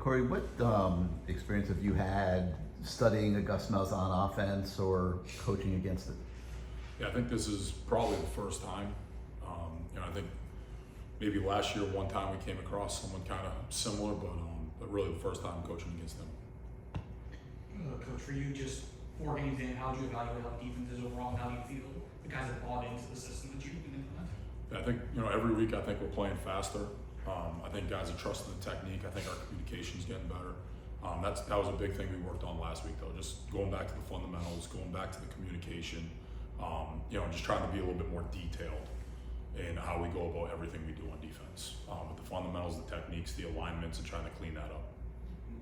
Corey, what experience have you had studying Gus Malzahn offense or coaching against it? Yeah, I think this is probably the first time. I think maybe last year, one time we came across someone kind of similar, but really the first time coaching against him. Coach, for you, just 4 games in, how do you evaluate how defense is overall? How do you feel the guys have bought into the system that you've been implementing? I think, every week I think we're playing faster. I think guys are trusting the technique. I think our communication's getting better. That was a big thing we worked on last week, though. Just going back to the fundamentals, going back to the communication. Just trying to be a little bit more detailed in how we go about everything we do on defense. With the fundamentals, the techniques, the alignments, and trying to clean that up.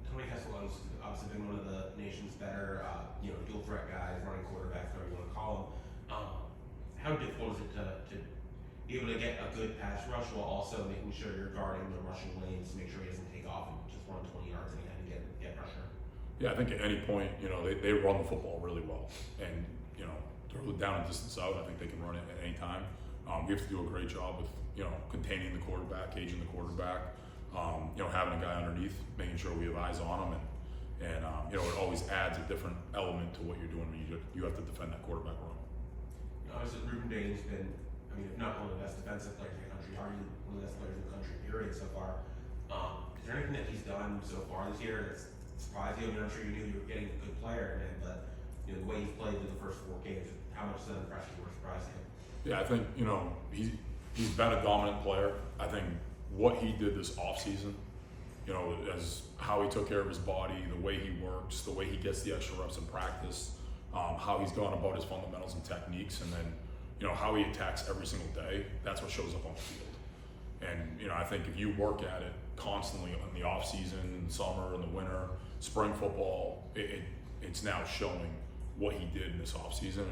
Tony Kessel's obviously been one of the nation's better, dual threat guys, running quarterbacks, whatever you want to call them. How difficult is it to be able to get a good pass rush while also making sure you're guarding the rushing lanes to make sure he doesn't take off and just run 20 yards and get pressure? Yeah, I think at any point, they run the football really well, and throw down and distance out. I think they can run it at any time. We have to do a great job with containing the quarterback, caging the quarterback. Having a guy underneath, making sure we have eyes on him, and it always adds a different element to what you're doing when you have to defend that quarterback run. Obviously, Ruben Dane's been, if not one of the best defensive players in the country, arguably one of the best players in the country, period, so far. Is there anything that he's done so far this year that's surprised you? I'm sure you knew you were getting a good player, but the way he's played in the first 4 games, how much does that impress you or surprise you? Yeah, I think he's been a dominant player. I think what he did this offseason, as how he took care of his body, the way he works, the way he gets the extra reps in practice, how he's gone about his fundamentals and techniques, and then how he attacks every single day. That's what shows up on the field. And I think if you work at it constantly in the off season, in the summer, in the winter, spring football, it's now showing what he did in this off season.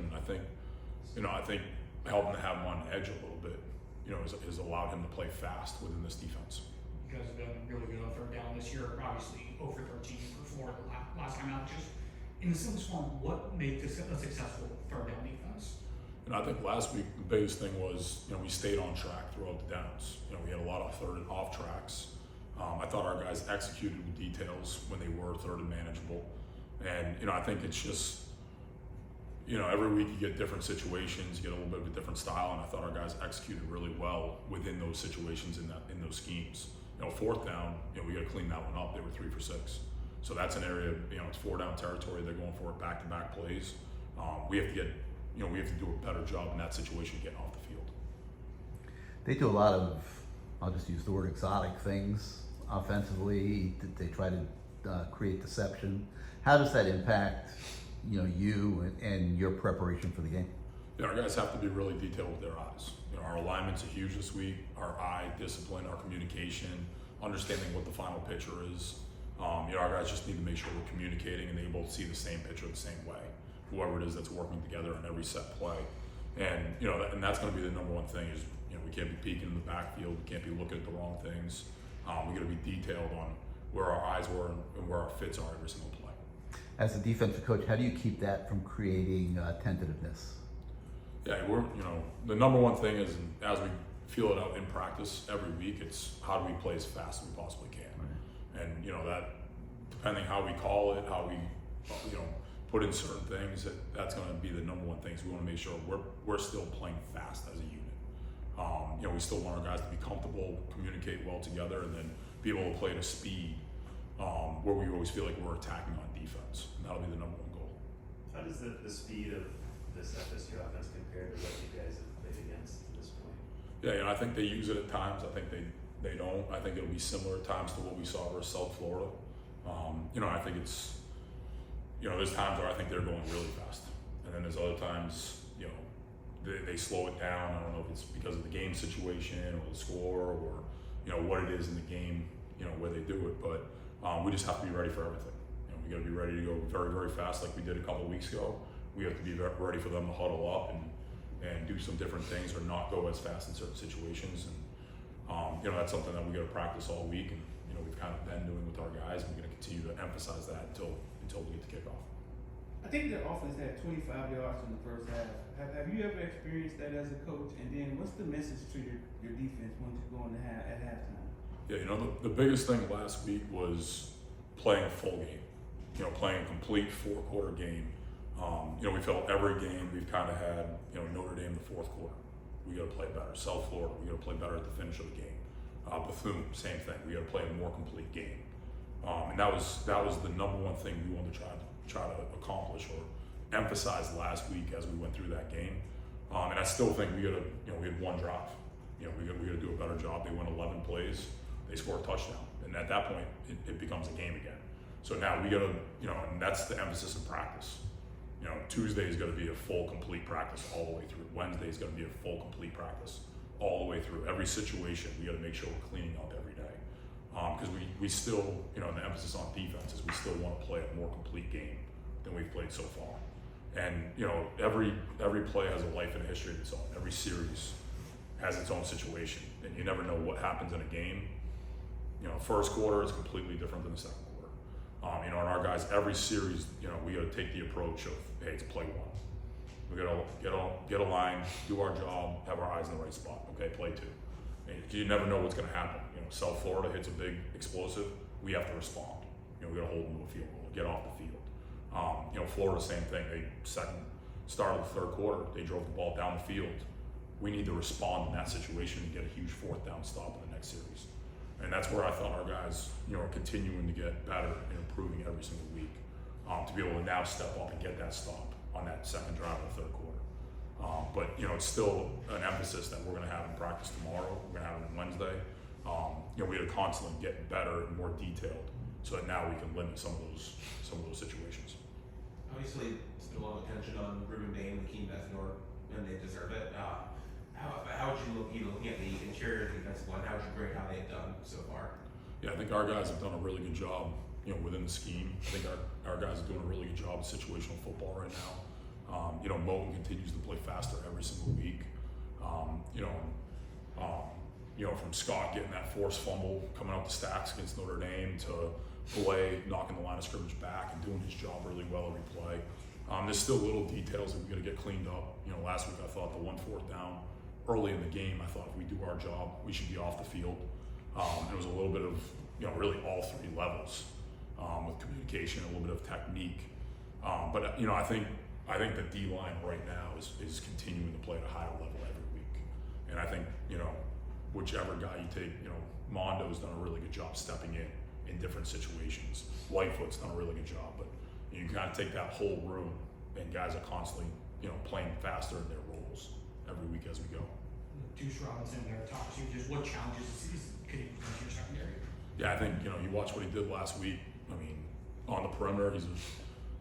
And I think helping to have him on edge a little bit, has allowed him to play fast within this defense. You guys have been really good on third down this year, obviously over 13 for Florida last time out. Just in the simplest form, what made this a successful third down defense? I think last week the biggest thing was we stayed on track throughout the downs. We had a lot of third and off tracks. I thought our guys executed with details when they were third and manageable. And I think it's just every week you get different situations, you get a little bit of a different style, and I thought our guys executed really well within those situations in those schemes. Fourth down, we got to clean that one up. They were 3 for 6, so that's an area. It's 4 down territory. They're going for it back-to-back plays. We have to do a better job in that situation getting off the field. They do a lot of, I'll just use the word exotic things offensively. They try to create deception. How does that impact you and your preparation for the game? Yeah, our guys have to be really detailed with their eyes. Our alignments are huge this week. Our eye discipline, our communication, understanding what the final picture is. Our guys just need to make sure we're communicating and they both see the same picture the same way. Whoever it is that's working together in every set play, and and that's going to be the number one thing is we can't be peeking in the backfield. We can't be looking at the wrong things. We got to be detailed on where our eyes were and where our fits are every single play. As a defensive coach, how do you keep that from creating tentativeness? Yeah, the number one thing is, as we feel it out in practice every week, it's how do we play as fast as we possibly can. Right. And that depending how we call it, how we put in certain things, that's going to be the number one thing. So we want to make sure we're still playing fast as a unit. We still want our guys to be comfortable, communicate well together, and then be able to play at a speed where we always feel like we're attacking on defense. And that'll be the number one goal. How does the speed of this FSU offense compare to what you guys have played against at this point? Yeah, I think they use it at times. I think they don't. I think it'll be similar at times to what we saw versus South Florida. I think it's there's times where I think they're going really fast, and then there's other times they slow it down. I don't know if it's because of the game situation or the score or what it is in the game where they do it, but we just have to be ready for everything. We got to be ready to go very, very fast like we did a couple of weeks ago. We have to be ready for them to huddle up and do some different things or not go as fast in certain situations. And that's something that we got to practice all week, and we've kind of been doing with our guys, and we're going to continue to emphasize that until we get to kickoff. I think their offense had 25 yards in the first half. Have you ever experienced that as a coach? And then what's the message to your defense when you go in at halftime? Yeah, the biggest thing last week was playing a full game, playing a complete 4-quarter game. We felt every game we've kind of had, Notre Dame the fourth quarter. We got to play better. South Florida, we got to play better at the finish of the game. Bethune, same thing. We got to play a more complete game. And that was the number one thing we wanted to try to accomplish or emphasize last week as we went through that game. And I still think we got to, we had one drive. We got to do a better job. They went 11 plays. They scored a touchdown. And at that point, it becomes a game again. So now we got to, and that's the emphasis in practice. Tuesday is going to be a full, complete practice all the way through. Wednesday is going to be a full, complete practice all the way through. Every situation, we got to make sure we're cleaning up every day. Because we still, the emphasis on defense is we still want to play a more complete game than we've played so far. And, every play has a life and a history of its own. Every series has its own situation. And you never know what happens in a game. First quarter is completely different than the second quarter. And our guys, every series, we got to take the approach of, hey, it's play one. We got to get a line, do our job, have our eyes in the right spot. Okay, play two. And you never know what's going to happen. South Florida hits a big explosive, we have to respond. We got to hold them to a field goal, get off the field. Florida, same thing. They start of the third quarter, they drove the ball down the field. We need to respond in that situation and get a huge 4th down stop in the next series. And that's where I thought our guys, are continuing to get better and improving every single week to be able to now step up and get that stop on that second drive of the third quarter. But it's still an emphasis that we're going to have in practice tomorrow. We're going to have it on Wednesday. We got to constantly get better and more detailed so that now we can limit some of those situations. Obviously, there's been a lot of attention on Ruben Bain, the Keene Bethor, and they deserve it. How would you look, looking at the interior defensive line, how would you grade how they've done so far? Yeah, I think our guys have done a really good job, within the scheme. I think our guys are doing a really good job of situational football right now. Moton continues to play faster every single week. From Scott getting that forced fumble, coming out the stacks against Notre Dame, to Boulay knocking the line of scrimmage back and doing his job really well every play. There's still little details that we got to get cleaned up. Last week I thought the 1 4th down early in the game, I thought if we do our job, we should be off the field. It was a little bit of, really all 3 levels with communication, a little bit of technique. But I think the D line right now is continuing to play at a higher level every week. And I think, whichever guy you take, Mondo's done a really good job stepping in different situations. Lightfoot's done a really good job, but you kind of take that whole room and guys are constantly, playing faster in their roles every week as we go. Deuce Robinson there, top two, just what challenges could he bring to your secondary? Yeah, I think, you watch what he did last week. I mean, on the perimeter,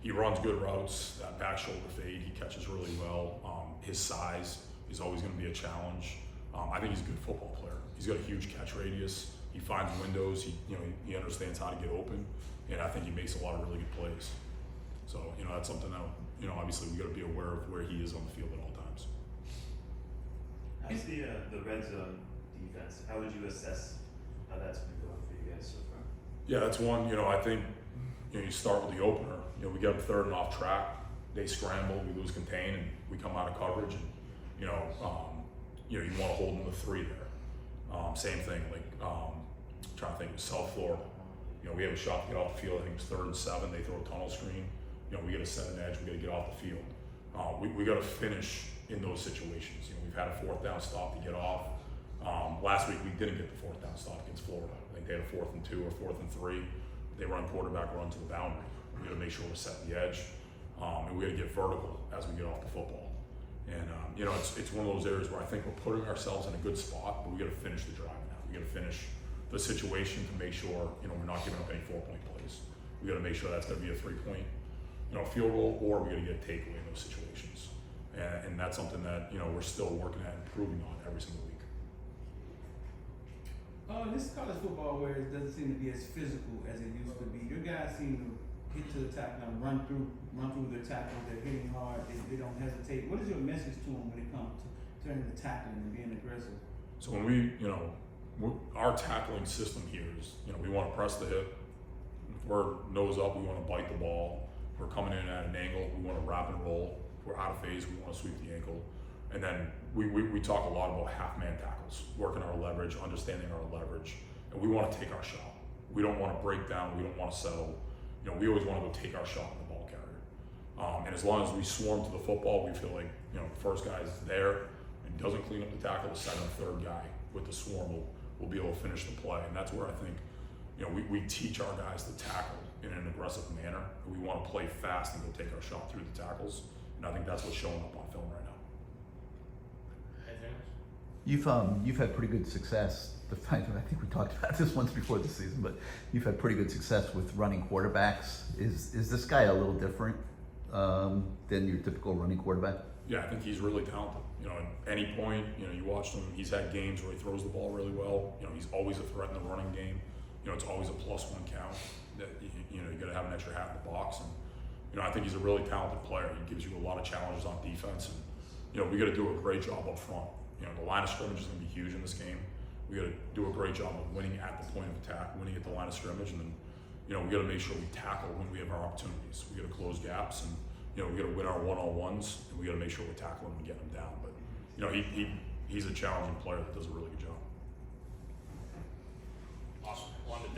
he runs good routes, that back shoulder fade, he catches really well. His size is always going to be a challenge. I think he's a good football player. He's got a huge catch radius. He finds windows. He understands how to get open, and I think he makes a lot of really good plays. So that's something that obviously we got to be aware of where he is on the field at all times. How's the red zone defense? How would you assess how that's been going for you guys so far? Yeah, that's one. I think you start with the opener. We get them 3rd and off track. They scramble. We lose contain, and we come out of coverage. And you want to hold them to 3 there. Same thing, trying to think of South Florida. We have a shot to get off the field. I think it was 3rd and 7. They throw a tunnel screen. We got to set an edge. We got to get off the field. We got to finish in those situations. We've had a 4th down stop to get off. Last week we didn't get the 4th down stop against Florida. I think they had a 4th and 2 or 4th and 3. They run quarterback run to the boundary. We got to make sure we're setting the edge, and we got to get vertical as we get off the football. And it's one of those areas where I think we're putting ourselves in a good spot, but we got to finish the drive now. We got to finish the situation to make sure we're not giving up any 4-point plays. We got to make sure that's going to be a 3-point field goal, or we got to get a takeaway in those situations. And that's something that we're still working at improving on every single week. This college football where it doesn't seem to be as physical as it used to be. Your guys seem to get to the tackle and run through their tackles. They're hitting hard. They don't hesitate. What is your message to them when it comes to turning the tackling and being aggressive? So when our tackling system here is, we want to press the hip. If we're nose up, we want to bite the ball. If we're coming in at an angle, we want to wrap and roll. If we're out of phase, we want to sweep the ankle. And then we talk a lot about half-man tackles, working our leverage, understanding our leverage, and we want to take our shot. We don't want to break down. We don't want to settle. You know, we always want to go take our shot at the ball carrier. And as long as we swarm to the football, we feel like, you know, the first guy is there and doesn't clean up the tackle, the second and third guy with the swarm will be able to finish the play. And that's where I think, you know, we teach our guys to tackle in an aggressive manner. We want to play fast and go take our shot through the tackles. And I think that's what's showing up on film right now. You've had pretty good success. I think we talked about this once before the season, but you've had pretty good success with running quarterbacks. Is this guy a little different than your typical running quarterback? Yeah, I think he's really talented. You know, at any point, you know, you watched him, he's had games where he throws the ball really well. You know, he's always a threat in the running game. You know, it's always a +1 count that, you know, you got to have an extra hat in the box. And, you know, I think he's a really talented player. He gives you a lot of challenges on defense. And, you know, we got to do a great job up front. You know, the line of scrimmage is going to be huge in this game. We got to do a great job of winning at the point of attack, winning at the line of scrimmage, and then, you know, we got to make sure we tackle when we have our opportunities. We got to close gaps, and, you know, we got to win our one-on-ones, and we got to make sure we're tackling and getting them down. But, you know, he's a challenging player that does a really good job. Awesome. On to